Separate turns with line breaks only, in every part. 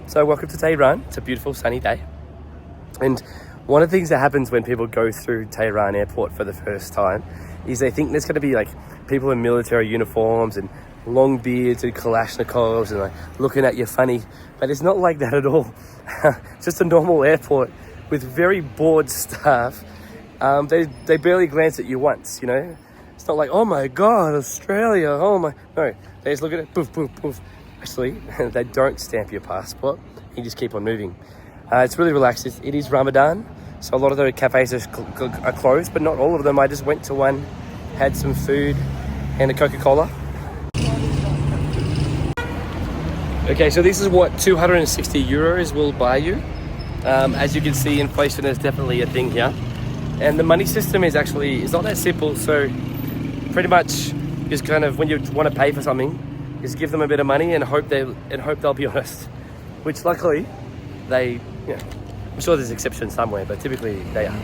So welcome to Tehran. It's a beautiful sunny day. And one of the things that happens when people go through Tehran airport for the first time is they think there's going to be like people in military uniforms and long beards and Kalashnikovs and like looking at you funny. But it's not like that at all. It's just a normal airport with very bored staff. They barely glance at you once, you know. It's not like, oh my God, Australia, oh my. No, they just look at it, poof, poof, poof. Actually, they don't stamp your passport. You just keep on moving. It's really relaxed. It is Ramadan, so a lot of the cafes are closed, but not all of them. I just went to one, had some food and a Coca-Cola. Okay, so this is what 260 euros will buy you. As you can see, inflation is definitely a thing here. And the money system is not that simple. So pretty much just kind of when you want to pay for something, just give them a bit of money and hope they'll be honest. Which luckily I'm sure there's exceptions somewhere, but typically they are.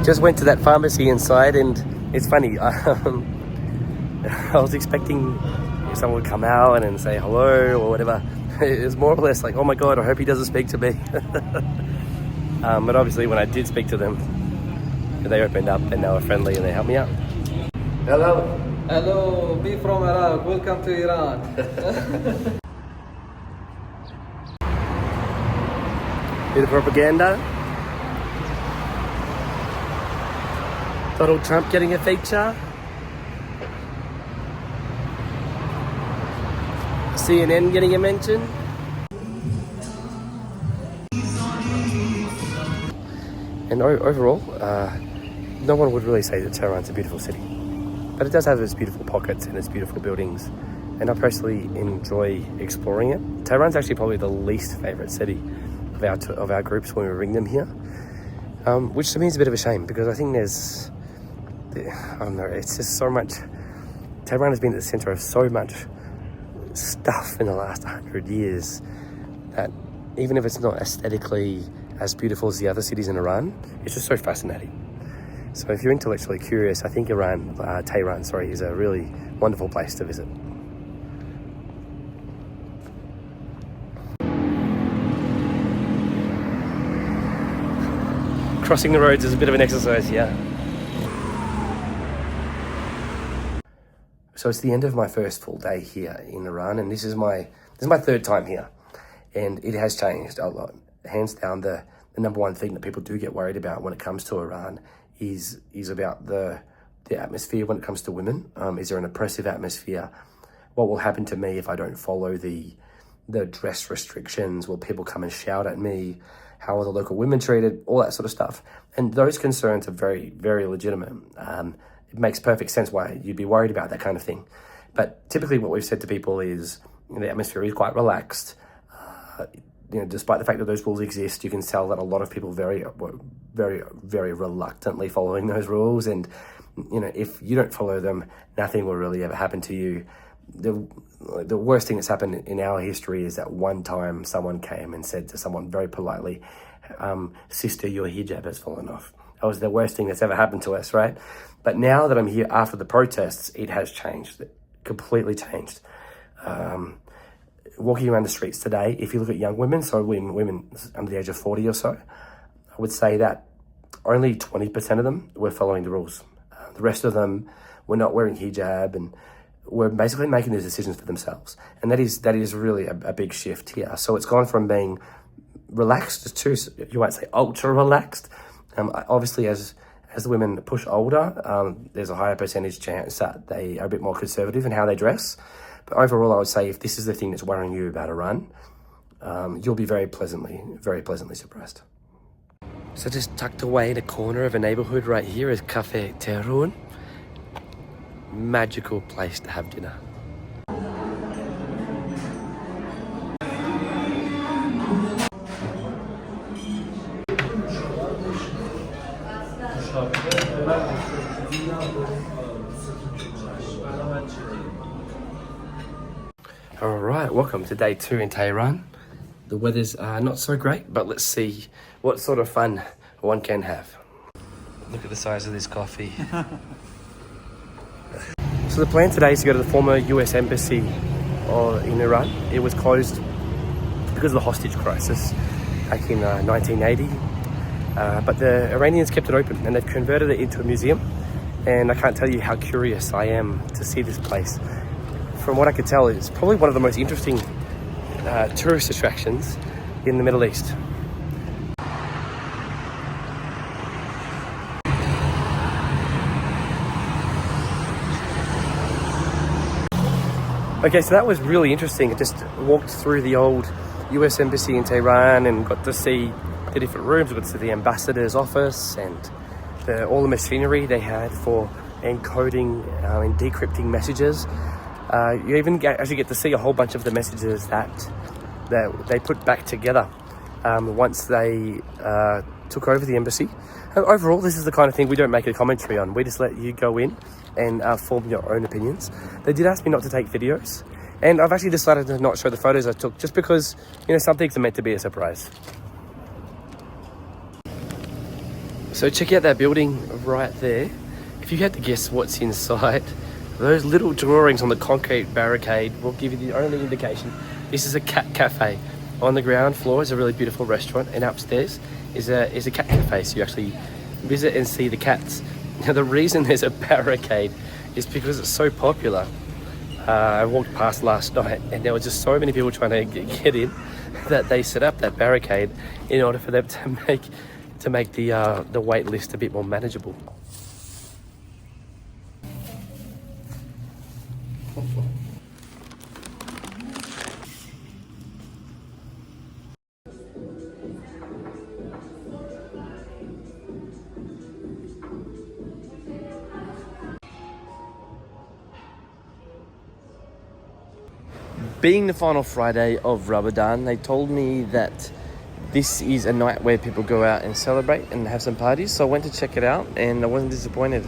Just went to that pharmacy inside, and it's funny. I was expecting someone would come out and say hello or whatever. It's more or less like, oh my God, I hope he doesn't speak to me. But obviously when I did speak to them, they opened up and they were friendly and they helped me out. Hello.
Hello, me from Iraq. Welcome to Iran.
Bit of propaganda. Donald Trump getting a feature. CNN getting a mention. And overall, no one would really say that Tehran's a beautiful city. But it does have its beautiful pockets and its beautiful buildings. And I personally enjoy exploring it. Tehran's actually probably the least favourite city of our groups when we bring them here. Which to me is a bit of a shame, because I think I don't know, it's just so much. Tehran has been at the centre of so much stuff in the last 100 years that even if it's not aesthetically as beautiful as the other cities in Iran, it's just so fascinating. So if you're intellectually curious, I think Tehran, is a really wonderful place to visit. Crossing the roads is a bit of an exercise here. So it's the end of my first full day here in Iran, and this is my third time here, and it has changed a lot. Hands down, the number one thing that people do get worried about when it comes to Iran is about the atmosphere when it comes to women. Is there an oppressive atmosphere? What will happen to me if I don't follow the dress restrictions? Will people come and shout at me? How are the local women treated? All that sort of stuff. And those concerns are very, very legitimate. It makes perfect sense why you'd be worried about that kind of thing. But typically what we've said to people is the atmosphere is quite relaxed. Despite the fact that those rules exist, you can tell that a lot of people very, very, very reluctantly following those rules. And, if you don't follow them, nothing will really ever happen to you. The worst thing that's happened in our history is that one time someone came and said to someone very politely, sister, your hijab has fallen off. That was the worst thing that's ever happened to us, right? But now that I'm here after the protests, it has changed, completely changed. Walking around the streets today, if you look at young women, so women under the age of 40 or so, I would say that only 20% of them were following the rules. The rest of them were not wearing hijab and were basically making these decisions for themselves. And that is really a big shift here. So it's gone from being relaxed to, you might say, ultra relaxed. Obviously, as the women push older, there's a higher percentage chance that they are a bit more conservative in how they dress. But overall, I would say if this is the thing that's worrying you about Iran, you'll be very pleasantly surprised. So just tucked away in a corner of a neighborhood right here is Cafe Tehran. Magical place to have dinner. All right, welcome to day 2 in Tehran. The weather's not so great, but let's see what sort of fun one can have. Look at the size of this coffee. So the plan today is to go to the former US Embassy in Iran. It was closed because of the hostage crisis back in 1980. But the Iranians kept it open and they've converted it into a museum. And I can't tell you how curious I am to see this place. From what I could tell, it's probably one of the most interesting tourist attractions in the Middle East. Okay, so that was really interesting. I just walked through the old US Embassy in Tehran and got to see the different rooms. I got to see the ambassador's office and all the machinery they had for encoding and decrypting messages. You even actually get to see a whole bunch of the messages that they put back together once they took over the embassy. And overall, this is the kind of thing we don't make a commentary on. We just let you go in and form your own opinions. They did ask me not to take videos, and I've actually decided to not show the photos I took just because, some things are meant to be a surprise. So check out that building right there. If you had to guess what's inside, those little drawings on the concrete barricade will give you the only indication. This is a cat cafe. On the ground floor is a really beautiful restaurant, and upstairs is a cat cafe, so you actually visit and see the cats. Now, the reason there's a barricade is because it's so popular. I walked past last night and there were just so many people trying to get in that they set up that barricade in order for them to make the wait list a bit more manageable. Being the final Friday of Ramadan, they told me that this is a night where people go out and celebrate and have some parties. So I went to check it out and I wasn't disappointed.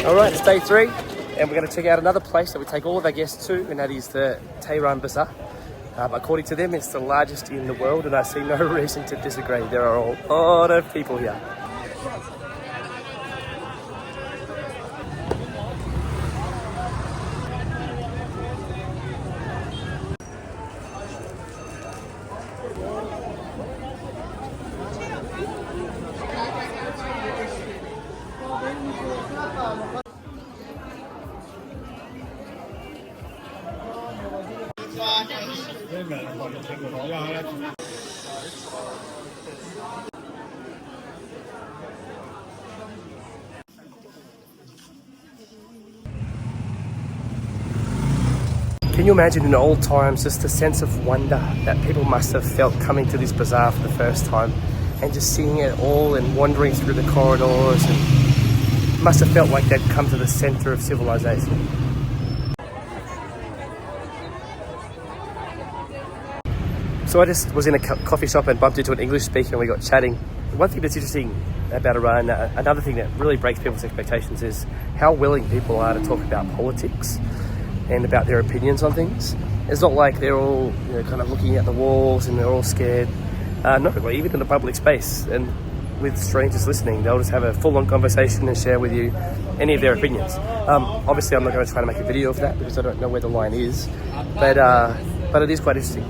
Alright, it's day 3 and we're going to check out another place that we take all of our guests to, and that is the Tehran Bazaar. According to them, it's the largest in the world, and I see no reason to disagree. There are a lot of people here. Can you imagine in old times just the sense of wonder that people must have felt coming to this bazaar for the first time and just seeing it all and wandering through the corridors, and must have felt like they'd come to the center of civilization. So I just was in a coffee shop and bumped into an English speaker and we got chatting. One thing that's interesting about Iran, another thing that really breaks people's expectations, is how willing people are to talk about politics and about their opinions on things. It's not like they're all kind of looking at the walls and they're all scared. No, even in the public space and with strangers listening, they'll just have a full-on conversation and share with you any of their opinions. Obviously, I'm not going to try to make a video of that because I don't know where the line is, but it is quite interesting.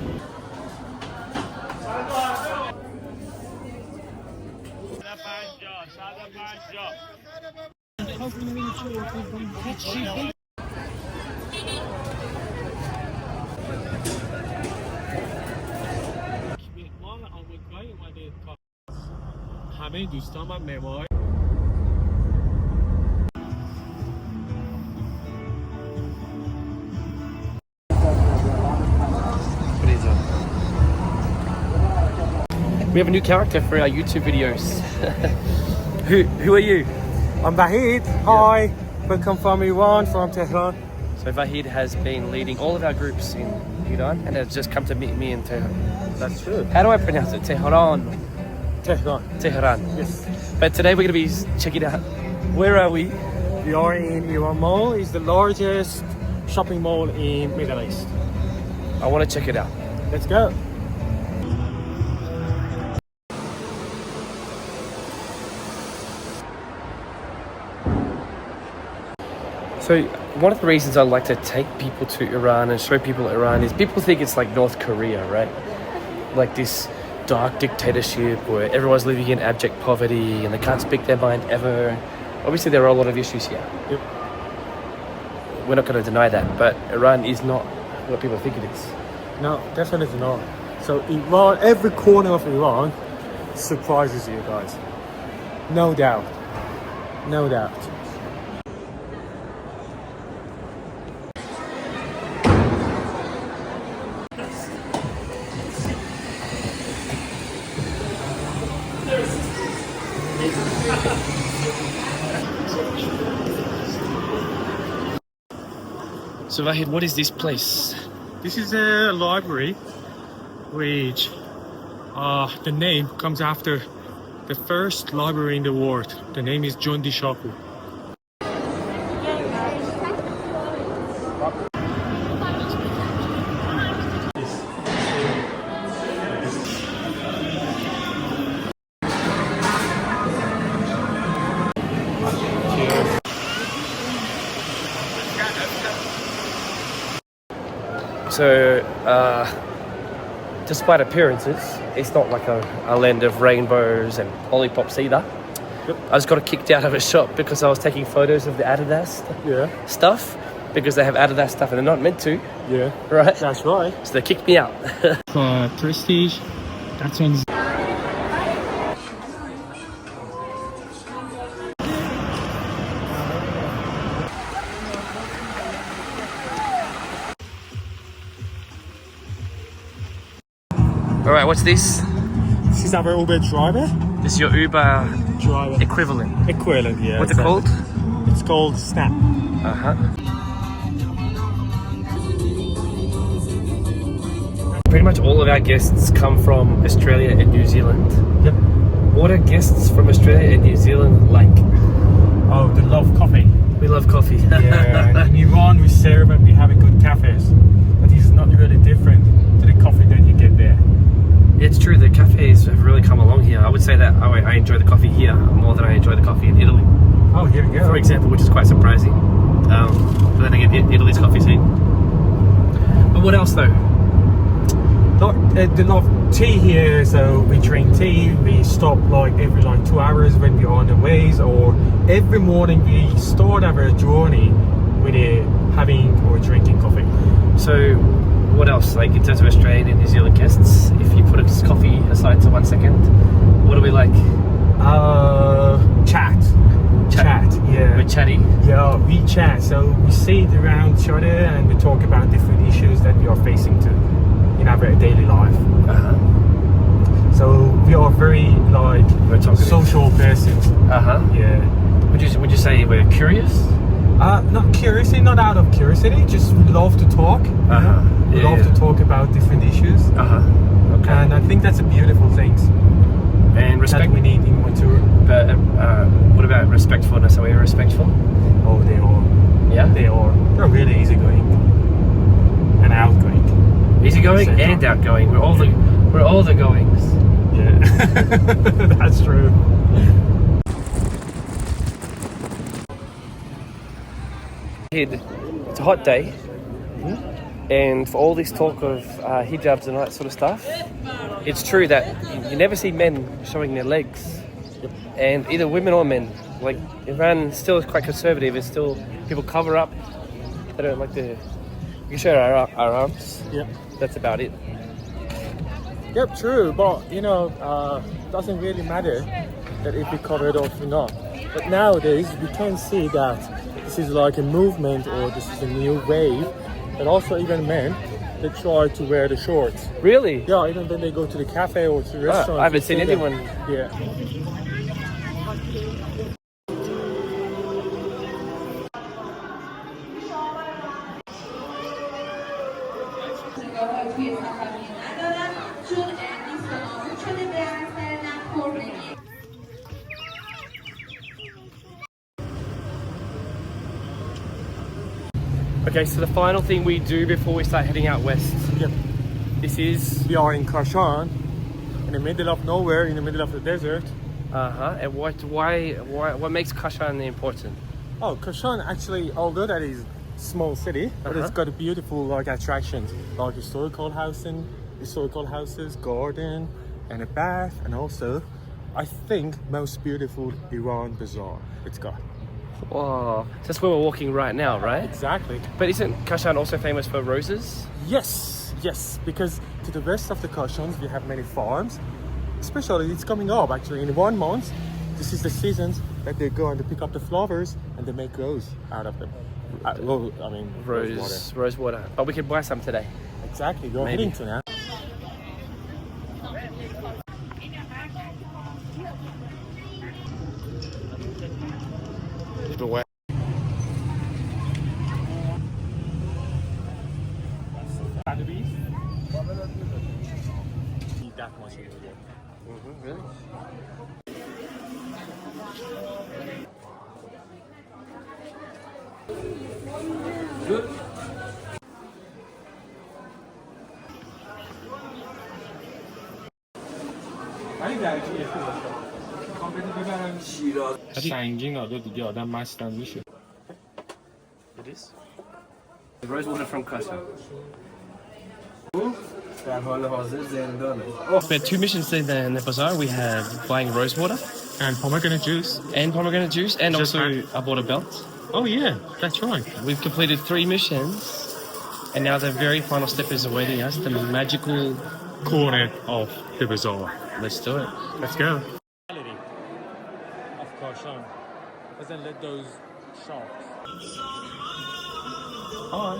همه دوستام هم معمار.
We have a new character for our YouTube videos. Who are you?
I'm Bahid. Hi. Welcome from Iran, from Tehran.
So So Vahid has been leading all of our groups in Iran and has just come to meet me in Tehran.
That's true.
How do I pronounce it? Tehran.
Tehran.
Tehran.
Yes.
But today we're going to be checking out. Where are we?
We are in Iran Mall. It's the largest shopping mall in Middle East.
I want to check it out.
Let's go.
So one of the reasons I like to take people to Iran and show people Iran is people think it's like North Korea, right? Like this dark dictatorship where everyone's living in abject poverty and they can't speak their mind ever. Obviously there are a lot of issues here.
Yep.
We're not going to deny that, but Iran is not what people think it is.
No, definitely not. So Iran, every corner of Iran surprises you guys. No doubt. No doubt.
So Vahid, what is this place?
This is a library which the name comes after the first library in the world. The name is John D. Shaku.
So, despite appearances, it's not like a land of rainbows and lollipops either.
Yep.
I just got kicked out of a shop because I was taking photos of the Adidas stuff because they have Adidas stuff and they're not meant to,
Yeah.
right?
That's right.
So they kicked me out.
For Prestige, that's one.
All right, what's this?
This is our Uber driver.
This is your Uber
Driver.
equivalent.
Equivalent, yeah.
What's it called?
It's called Snap.
Uh-huh. Pretty much all of our guests come from Australia and New Zealand.
Yep.
What are guests from Australia and New Zealand like?
Oh, they love coffee.
We love coffee.
Yeah, in Iran we serve and we have a good cafes. But it's not really different to the coffee that you get there.
It's true, the cafes have really come along here. I would say that I enjoy the coffee here more than I enjoy the coffee in Italy,
Oh, here we go.
for example, which is quite surprising. But then again, Italy's coffee scene. But what else though?
They love tea here, so we drink tea. We stop like every 2 hours when we're on the ways, or every morning we start our journey with having or drinking coffee.
So what else, like in terms of Australian and New Zealand guests, if you put a coffee aside to 1 second, what do we like?
Chat, yeah.
We're chatty.
Yeah, we chat. So we sit around each other and we talk about different issues that we are facing to in our daily life.
Uh-huh.
So we are very
We're talkative.
social persons.
Uh-huh.
Yeah.
Would you say we're curious?
Not curiosity, not out of curiosity. Just we love to talk.
Uh-huh.
We
Yeah,
love to talk about different issues,
Uh-huh. Okay.
and I think that's a beautiful thing
And respect.
that we need in one tour.
But what about respectfulness? Are we respectful?
Oh, they are.
Yeah.
They're really easygoing and outgoing.
Easygoing
Same
and
time.
outgoing. We're all the goings.
Yeah, that's true.
It's a hot day, and for all this talk of hijabs and all that sort of stuff, it's true that you never see men showing their legs, and either women or men. Like Iran still is quite conservative, and still people cover up. They don't like to. We can show our arms.
Yep.
That's about it.
Yep, true. But doesn't really matter that if we cover it off or not. But nowadays we can see that this is like a movement, or this is a new wave. And also even men, they try to wear the shorts.
Really?
Yeah, even when they go to the cafe or to the restaurant.
I haven't
you
seen
see them.
anyone.
Yeah.
توی سفر ندارن چون لیست آمون شده به اثر نخوردگی.
Okay, so the final thing we do before we start heading out west.
Yep.
This is
We are in Kashan, in the middle of nowhere, in the middle of the desert.
and what makes Kashan important?
Oh, Kashan actually, although that is small city, but it's got a beautiful like attractions, like historical houses, garden, and a bath, and also, I think most beautiful Iran bazaar it's got.
Wow, that's where we're walking right now, right?
Exactly.
But isn't Kashan also famous for roses?
Yes, because to the west of the Kashans we have many farms. Especially it's coming up actually in 1 month. This is the seasons that they go and they pick up the flowers and they make rose out of them.
Rose water. But we could buy some today.
Exactly, you're
Maybe.
heading to now. That much in the world.
Really? Good.
سنگین آده دیگه آدم مستم میشه.
It is. The rose water from Kashan.
در حال حاضر زندانه.
We had 2 missions in the bazaar. We had buying rose water
And pomegranate juice.
and also I bought a belt.
Oh yeah, that's right.
We've completed 3 missions, and now the very final step is awaiting us, the magical
Corner of the bazaar.
Let's do it.
Let's go. Of Kashan. Doesn't let those sharks. Hi.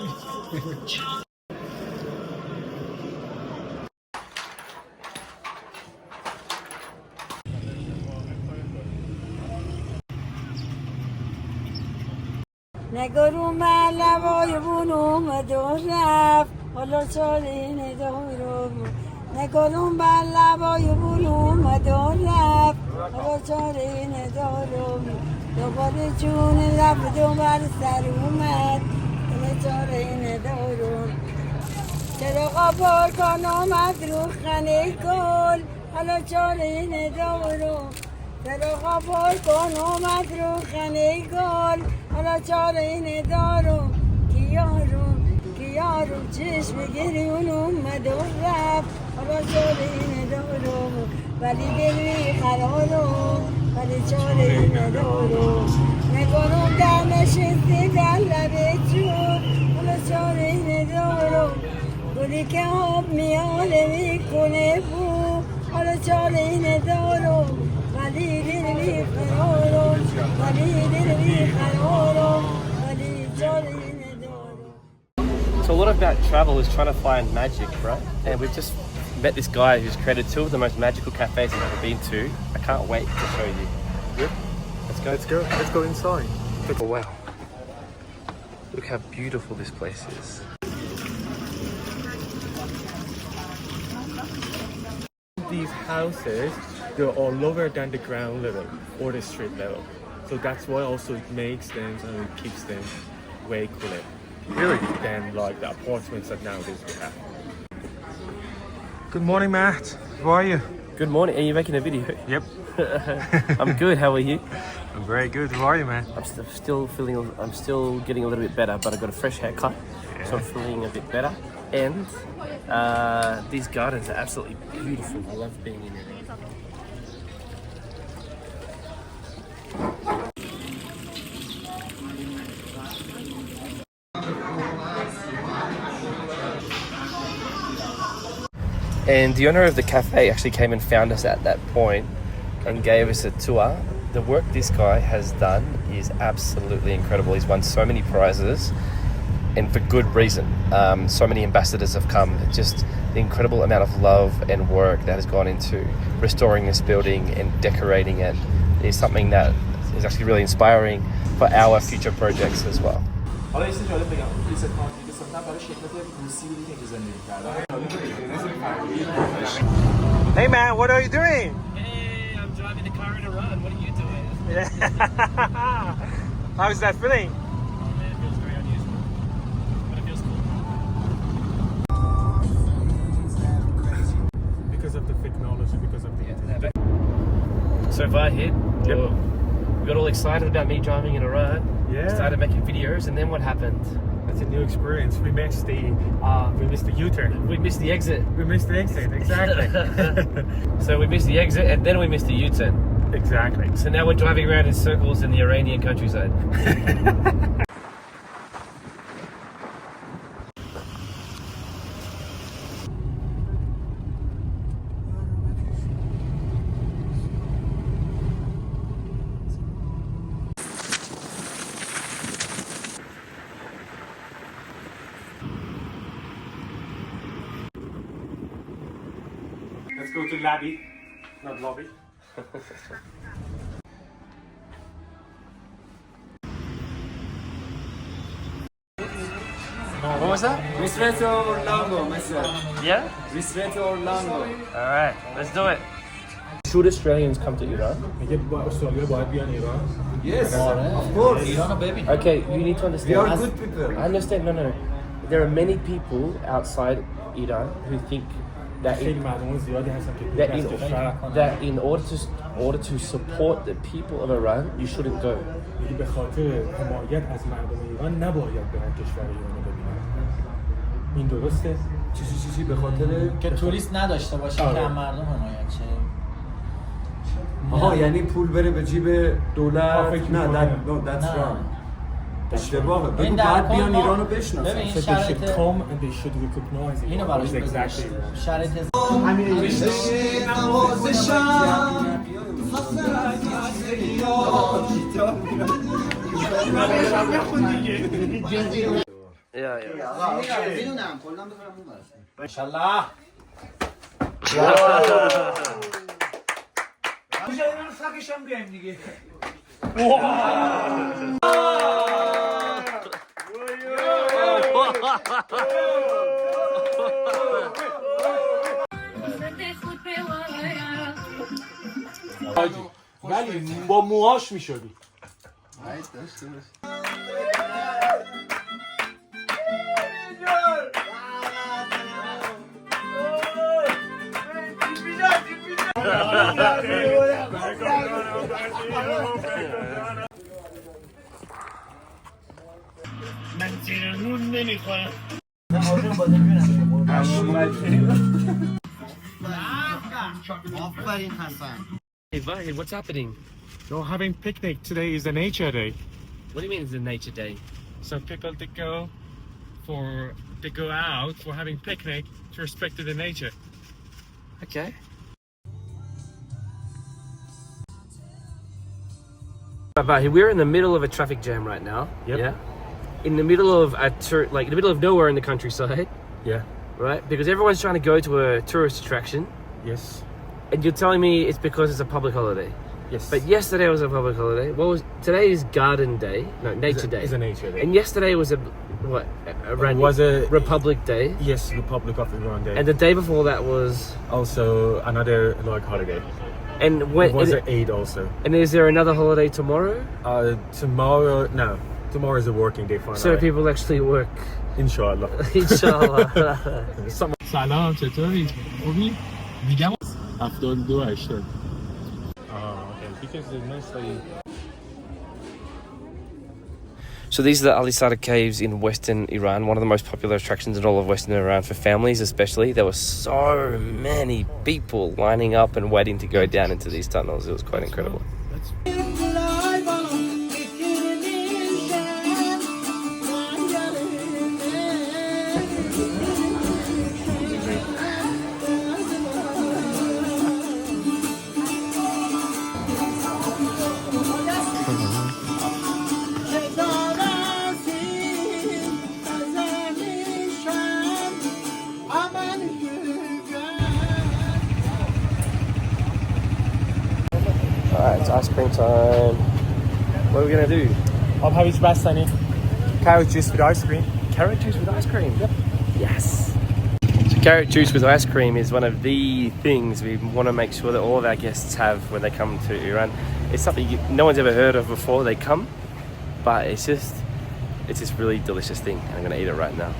نگارون بر لبای بون اومد و رفت حالا چاره ندارم نگارون بر لبای بون اومد و رفت حالا چاره ندارم دوباره جون لب دوباره سر اومد حالا چاره ندارم چراغا پاکان آمد رو خانه گل حالا چاره ندارم چراغا پاکان آمد رو خانه گل حالا چاره ندارم کیارم چشم گریون اومد و رفت حالا چاره ندارم ولی دل قرارم ولی چاره ندارم نگارم در نشسته در لب جون حالا چاره ندارم گلی که آب میاله میکنه بو حالا چاره ندارم ولی دل قرارم ولی دل قرارم ولی چاره ندارم.
So a lot about travel is trying to find magic, right? And we've just met this guy who's created 2 of the most magical cafes I've ever been to. I can't wait to show you.
Yep. Let's go inside.
Oh wow. Look how beautiful this place is.
These houses, they're all lower than the ground level or the street level. So that's why also it makes them and it keeps them way cooler. Really? Than like the apartments that nowadays we have. Good morning, Matt. How are you?
Good morning. Are you making a video?
Yep.
I'm good. How are you?
I'm very good. How are you, man?
I'm still getting a little bit better, but I got a fresh haircut, so I'm feeling a bit better. And these gardens are absolutely beautiful. I love being in here. And the owner of the cafe actually came and found us at that point and gave us a tour. The work this guy has done is absolutely incredible. He's won so many prizes, and for good reason. So many ambassadors have come. Just the incredible amount of love and work that has gone into restoring this building and decorating it is something that is actually really inspiring for our future projects as well.
حالا یه چیز جالب بگم ریست کانتری که ساختن برای شرکت روسی بودی که اینجا زندگی کردن.
Hey man, what are you doing?
Hey, I'm driving the car in Iran. What are you doing?
How is that feeling?
Oh man, it feels very unusual. But it feels cool.
Because of the technology, because of the internet.
So Vahid,
Yep.
we got all excited about me driving in Iran.
Yeah.
Started making videos, and then what happened?
That's a new experience. We missed the U-turn.
We missed the exit.
We missed the exit, exactly.
So we missed the exit, and then we missed the U-turn.
Exactly.
So now we're driving around in circles in the Iranian countryside.
Let's go to lobby, not lobby.
What was that?
Ristretto Orlando, مثلا.
Yeah?
Ristretto Orlando.
All right, let's do it. Should Australians come to Iran?
میگه با استرالیا باید بیان ایران.
Yes, of course.
Okay, you need to understand.
We are good people.
I understand. No. There are many people outside Iran who think that
خیلی مردم زیادی هستن که
that
از
in,
کشور
that in order to support the people of Iran, you shouldn't go.
میگه به خاطر حمایت از مردم ایران نباید برن کشور ایران رو ببینن. این درسته؟
چی به خاطر
که توریست نداشته باشه که
آره.
هم مردم حمایت شه.
آها یعنی پول بره به جیب دولت.
فکر
نه
می‌کنم.
that's
نه.
wrong. اشتباهه.
این
بگو
در
باید
کل
بیان
ما-
ایرانو بشناسن.
ببین
So they should
شرایط
come and they should recognize
اینو
Iran.
براش
Exactly.
بذارش. شرایط
Yeah.
انشالله
ولی با موهاش میشدی.
من زیر نون نمیخورم.
Hey, Vahid, what's happening?
You're having picnic. Today is a nature day.
What do you mean it's a nature day?
So people they go out for having picnic to respect the nature.
Okay. Vahid, we're in the middle of a traffic jam right now.
Yep.
Yeah. In the middle of in the middle of nowhere in the countryside,
Yeah.
right? Because everyone's trying to go to a tourist attraction,
Yes.
and you're telling me it's because it's a public holiday.
Yes.
But yesterday was a public holiday. Today is Garden Day? No, Nature Day.
It's a nature day.
And yesterday was a
Was a
Republic Day.
Yes, Republic of Iran Day.
And the day before that was.
also another like holiday.
And when
It was an Eid also.
And is there another holiday tomorrow?
Tomorrow, no. Tomorrow is a working day finally.
So people actually work.
Inshallah.
Inshallah.
سلام چطوری؟ خوبی؟ میگم 72 80.
Okay, because it's mostly.
So these are the Alisada caves in western Iran, one of the most popular attractions in all of western Iran for families especially. There were so many people lining up and waiting to go down into these tunnels. It was quite incredible. Alright, it's ice cream time. What are we gonna do?
آب هویج بستنی. Carrot juice with ice cream.
Carrot juice with ice cream. Yep. Yes. So carrot juice with ice cream is one of the things we want to make sure that all of our guests have when they come to Iran. It's something no one's ever heard of before they come, but it's this really delicious thing. I'm gonna eat it right now.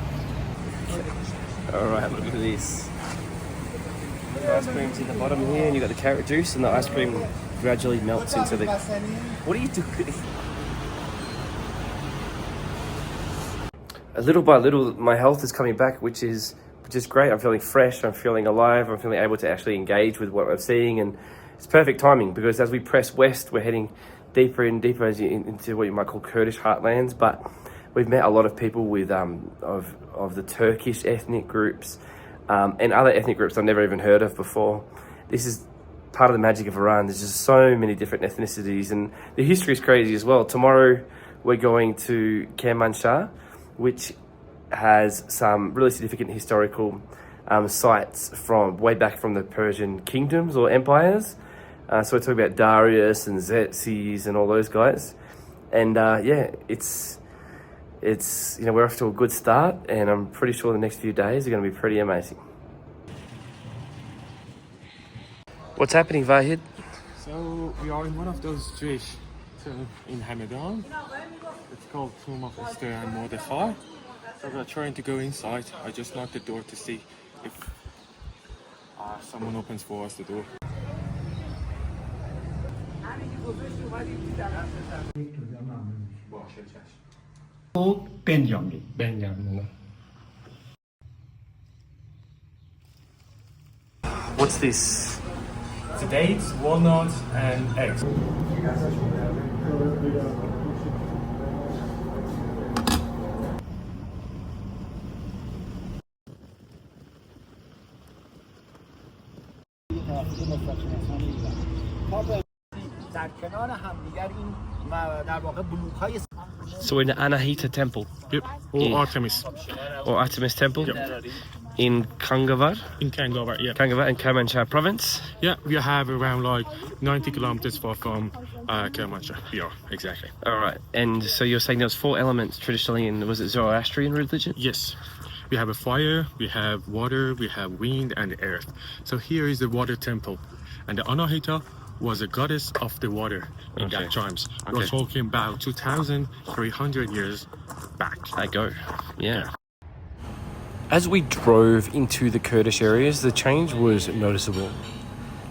All right, look at this. The ice cream's in the bottom here, and you got the carrot juice, and the ice cream gradually melts into the. What are you doing? Little by little, my health is coming back, which is great. I'm feeling fresh. I'm feeling alive. I'm feeling able to actually engage with what I'm seeing, and it's perfect timing because as we press west, we're heading deeper and deeper into what you might call Kurdish heartlands. But we've met a lot of people with of the Turkish ethnic groups and other ethnic groups I've never even heard of before. This is part of the magic of Iran. There's just so many different ethnicities, and the history is crazy as well. Tomorrow we're going to Kermanshah, which has some really significant historical sites from way back from the Persian kingdoms or empires. So we're talking about Darius and Xerxes and all those guys. And yeah, it's we're off to a good start, and I'm pretty sure the next few days are going to be pretty amazing. What's happening, Vahid?
So we are in one of those Jewish in Hamadan. It's called Tomb of Esther and Mordechai. So we're trying to go inside. I just knocked the door to see if someone opens for us the door.
What's this?
The dates, walnuts, and eggs.
So we're in the Anahita temple.
Yep. Or Artemis.
Or Artemis temple.
Yep.
In Kangavar.
In Kangavar, yeah.
Kangavar in Kermanshah province.
Yeah, we have around like 90 kilometers far from Kermanshah. Yeah, exactly.
All right. And so you're saying there's 4 elements traditionally in, was it Zoroastrian religion?
Yes. We have a fire, we have water, we have wind and earth. So here is the water temple. And the Anahita was a goddess of the water in that times. We're talking about 2,300 years back.
I go. Yeah. As we drove into the Kurdish areas, the change was noticeable.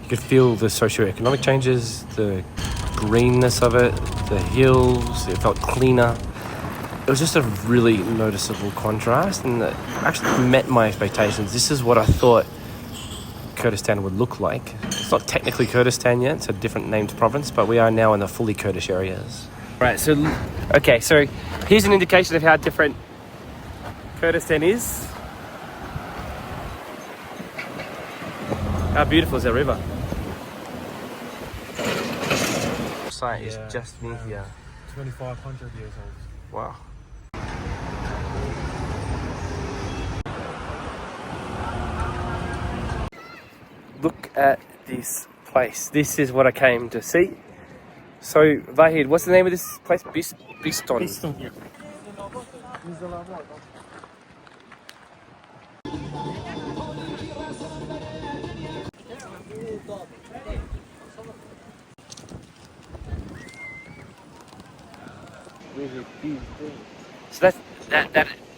You could feel the socio-economic changes, the greenness of it, the hills, it felt cleaner. It was just a really noticeable contrast, and it actually met my expectations. This is what I thought Kurdistan would look like. It's not technically Kurdistan yet, it's a different named province, but we are now in the fully Kurdish areas. Right, so here's an indication of how different Kurdistan is. How beautiful is that river? The site is just near here.
2,500 years old.
Wow. Look at this place. This is what I came to see. So, Vahid, what's the name of this place? Biston.
Biston, yeah.
So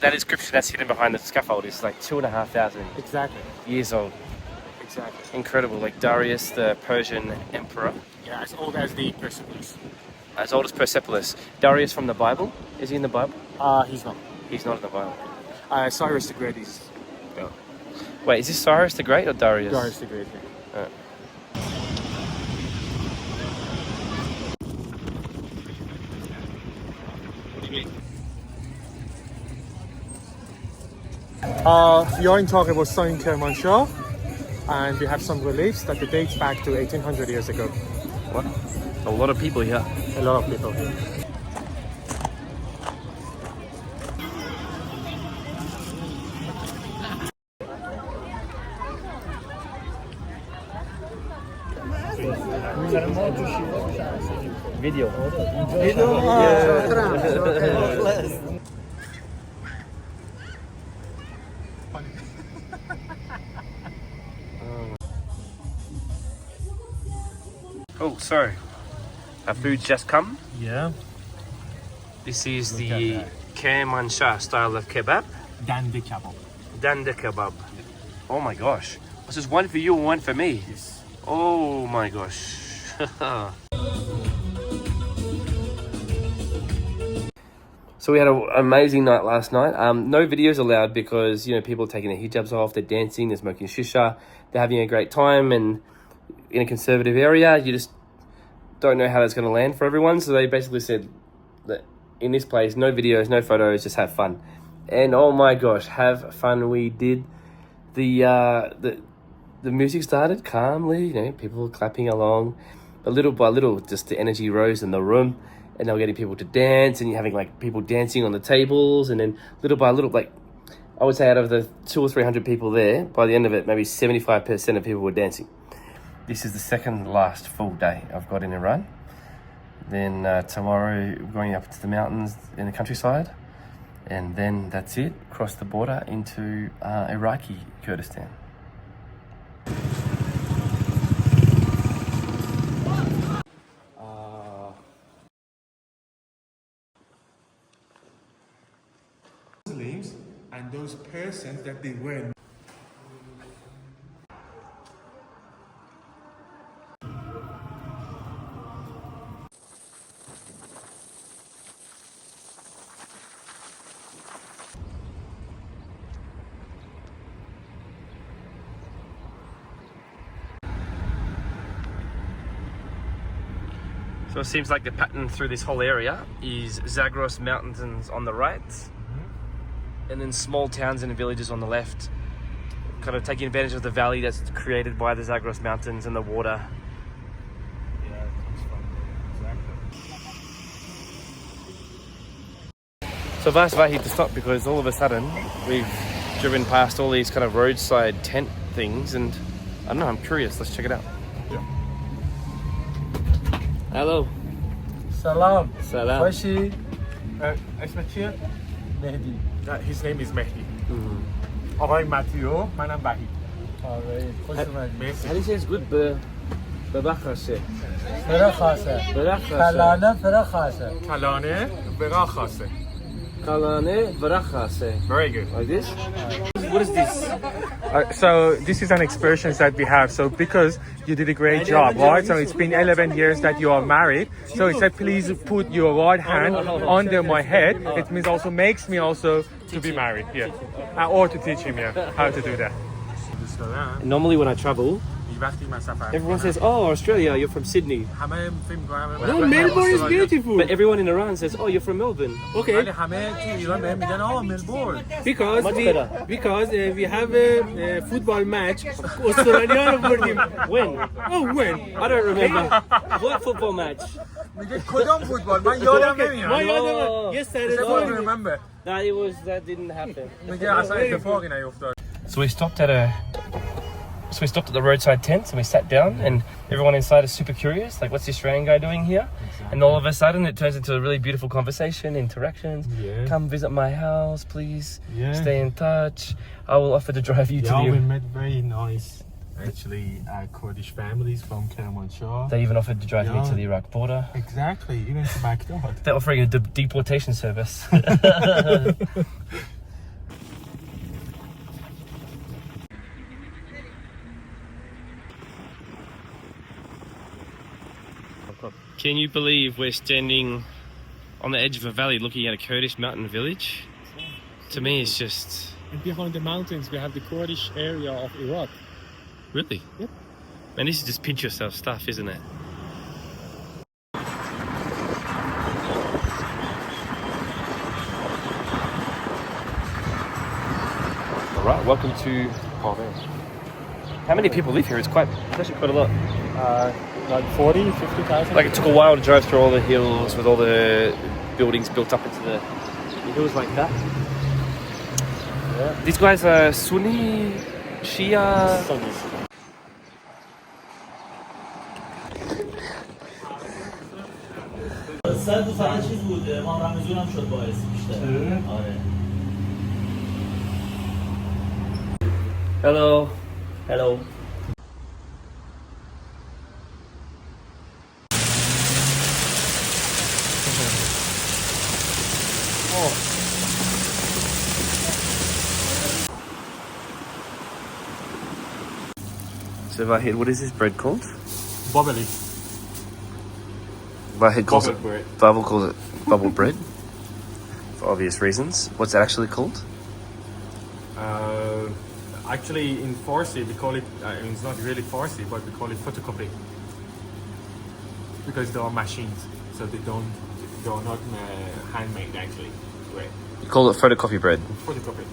that inscription that's hidden behind the scaffold is like 2,500
Exactly.
years old.
Exactly.
Incredible, like Darius, the Persian emperor.
Yeah, as old as the Persepolis.
As old as Persepolis. Darius from the Bible? Is he in the Bible?
He's not.
He's not in the Bible.
Cyrus the Great is. No.
Wait, is this Cyrus the Great or Darius?
Cyrus the Great. Yeah. We are talking about Saint Kermanshah, and we have some reliefs that dates back to 1,800 years ago.
What? A lot of people here.
A lot of people here.
Video. Oh, so our food's just come.
Yeah.
This is
Look
the
at
Kermanshah style of kebab.
Dande kebab.
Danda kebab. Oh my gosh. This is one for you and one for me.
Yes.
Oh my gosh. So we had an amazing night last night. No videos allowed because, you know, people are taking their hijabs off, they're dancing, they're smoking shisha, they're having a great time, and in a conservative area, you just don't know how that's going to land for everyone. So they basically said that in this place, no videos, no photos, just have fun. And oh my gosh, have fun we did. The music started calmly, you know, people were clapping along. But little by little, just the energy rose in the room. And they were getting people to dance, and you're having like people dancing on the tables, and then little by little, like I would say out of the 200 or 300 people there, by the end of it, maybe 75% of people were dancing. This is the second last full day I've got in Iran. Then tomorrow we're going up to the mountains in the countryside, and then that's it, cross the border into Iraqi Kurdistan.
Muslims and those persons that they were.
So it seems like the pattern through this whole area is Zagros Mountains on the right, and then small towns and villages on the left, kind of taking advantage of the valley that's created by the Zagros Mountains and the water.
Yeah, it comes from exactly.
So I've asked Vahi to stop because all of a sudden we've driven past all these kind of roadside tent things, and I don't know, I'm curious. Let's check it out.
Yeah.
Hello.
Salam.
Salam.
باشی اسمت چیه؟ مهدی. His name is Mehdi. آقای متیو، منم وحید. آره، خوش اومدید. مرسی.
How do you say it's good? Berakhase.
فراخاسه.
Berakhase.
کلانه فراخاسه. کلانه فراخاسه.
Kalane Berakhase.
Very good.
Like this? What is this?
So this is an expression that we have. So because you did a great job, right? So it's been 11 years that you are married. So it said, please put your right hand under my head. It means also makes me also to be married. Yeah. Or to teach him, yeah, how to do that.
Normally when I travel, everyone says, oh, Australia, you're from Sydney.
No, Melbourne is beautiful.
But everyone in Iran says, oh, you're from Melbourne.
Okay. Because we have a football match.
When?
Oh, when?
I don't remember. What football match?
کدام فوتبال؟ من یادم نمیاد.
Yesterday.
remember.
No, that didn't happen.
میگه اصلا اتفاقی نیفتاد.
So we stopped at the roadside tents and we sat down, and everyone inside is super curious, like, what's the Australian guy doing here? Exactly. And all of a sudden it turns into a really beautiful conversation, interactions. Yeah. Come visit my house, please. Yeah. Stay in touch. I will offer to drive you to the...
we met very nice, actually, Kurdish families from Kermanshah.
They even offered to drive me to the Iraq border.
Exactly, even to Baghdad.
They're offering a deportation service. Can you believe we're standing on the edge of a valley looking at a Kurdish mountain village? To me, it's just...
And behind the mountains, we have the Kurdish area of Iraq.
Really?
Yep.
Man, this is just pinch yourself stuff, isn't it? All right, welcome to Tehran. How many people live here? It's actually quite a lot.
Like 40, 50,000?
Like, it took a while to drive through all the hills with all the buildings built up into the hills like that. Yeah. These guys are Sunni, Shia...
Sunnis.
Hello.
Hello.
So Vahid, what is this bread called?
Bubbly.
Vahid calls
Bubble bread.
it. Bubble calls it bubble bread. For obvious reasons. What's that actually called?
Actually, in Farsi, we call it, it's not really Farsi, but we call it photocopy. Because they are machines, so they are not handmade actually. Right.
You call it photocopy bread.
Photocopy.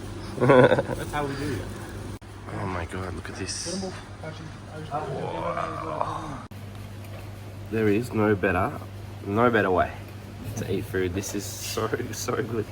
That's how we do it.
Oh my god, look at this. Wow. There is no better way to eat food. This is so good.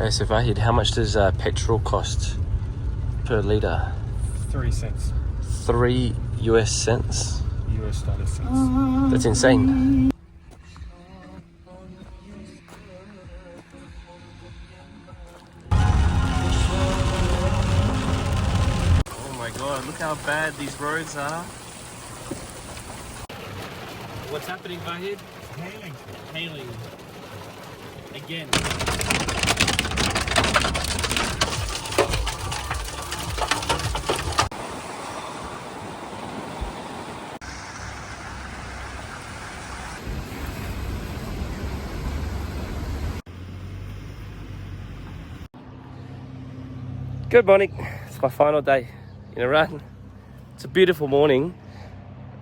So Vahid, how much does petrol cost per litre?
3 cents.
3 US cents?
US dollar cents.
That's insane. Oh my god, look how bad these roads are. What's happening, Vahid? Hailing. Again. Good morning. It's my final day in Iran. It's a beautiful morning.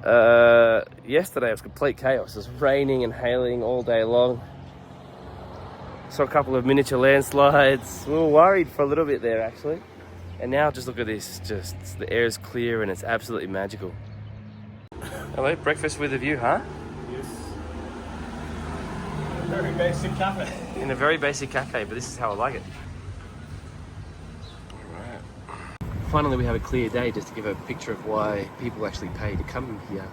Yesterday it was complete chaos. It was raining and hailing all day long. Saw a couple of miniature landslides. We were worried for a little bit there actually. And now just look at this. Just the air is clear and it's absolutely magical. Hello, breakfast with a view, huh?
Yes. Very basic cafe.
In a very basic cafe, but this is how I like it. Finally we have a clear day just to give a picture of why people actually pay to come here.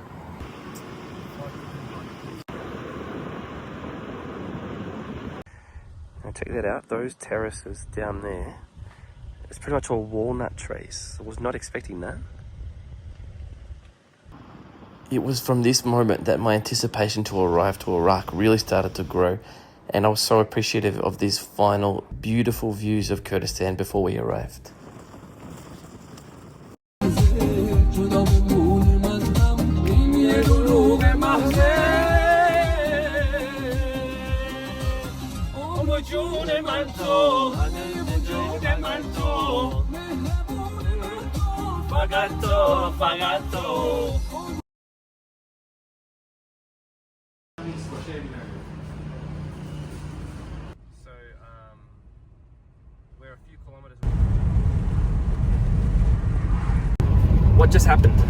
Now check that out, those terraces down there, it's pretty much all walnut trees. I was not expecting that. It was from this moment that my anticipation to arrive to Iraq really started to grow, and I was so appreciative of these final beautiful views of Kurdistan before we arrived. So, we're a few kilometers away. What just happened? I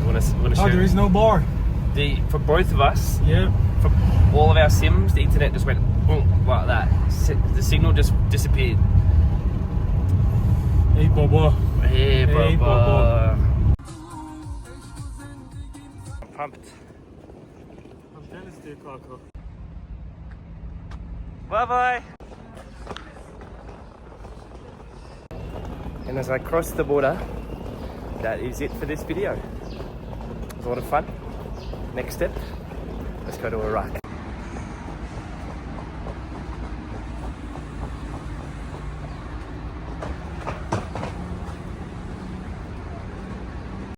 want to show
there is no bar.
for both of us.
Yeah.
For all of our sims, the internet just went like that. The signal just disappeared.
Hey, Baba.
Hey,
Hey,
Baba. I'm pumped. Bye bye. And as I cross the border, that is it for this video. It was a lot of fun. Next step, let's go to Iraq.